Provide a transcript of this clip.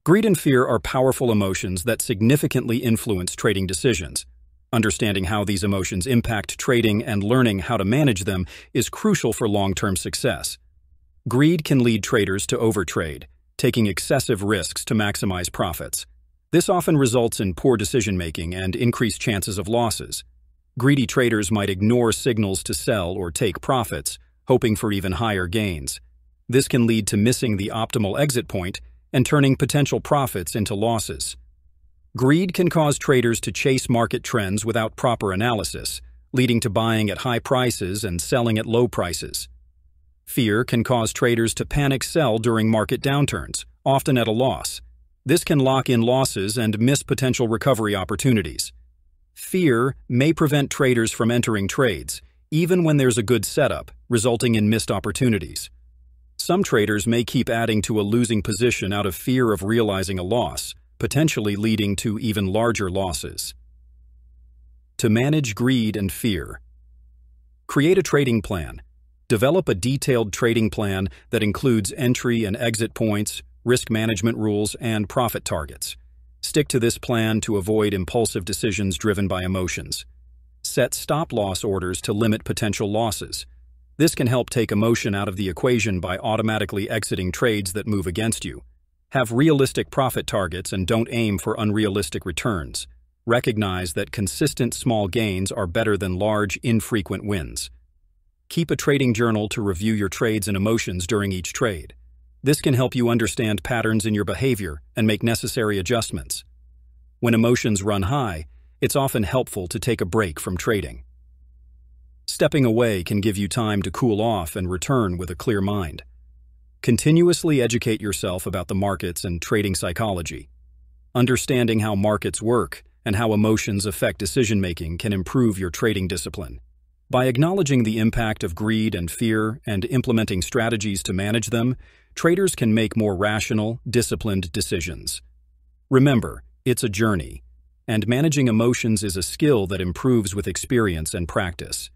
Greed and fear are powerful emotions that significantly influence trading decisions. Understanding how these emotions impact trading and learning how to manage them is crucial for long-term success. Greed can lead traders to overtrade, taking excessive risks to maximize profits. This often results in poor decision-making and increased chances of losses. Greedy traders might ignore signals to sell or take profits, hoping for even higher gains. This can lead to missing the optimal exit point and turning potential profits into losses. Greed can cause traders to chase market trends without proper analysis, leading to buying at high prices and selling at low prices. Fear can cause traders to panic sell during market downturns, often at a loss. This can lock in losses and miss potential recovery opportunities. Fear may prevent traders from entering trades, even when there's a good setup, resulting in missed opportunities. Some traders may keep adding to a losing position out of fear of realizing a loss, potentially leading to even larger losses. To manage greed and fear, create a trading plan. Develop a detailed trading plan that includes entry and exit points, risk management rules, and profit targets. Stick to this plan to avoid impulsive decisions driven by emotions. Set stop-loss orders to limit potential losses. This can help take emotion out of the equation by automatically exiting trades that move against you. Have realistic profit targets and don't aim for unrealistic returns. Recognize that consistent small gains are better than large, infrequent wins. Keep a trading journal to review your trades and emotions during each trade. This can help you understand patterns in your behavior and make necessary adjustments. When emotions run high, it's often helpful to take a break from trading. Stepping away can give you time to cool off and return with a clear mind. Continuously educate yourself about the markets and trading psychology. Understanding how markets work and how emotions affect decision-making can improve your trading discipline. By acknowledging the impact of greed and fear and implementing strategies to manage them, traders can make more rational, disciplined decisions. Remember, it's a journey, and managing emotions is a skill that improves with experience and practice.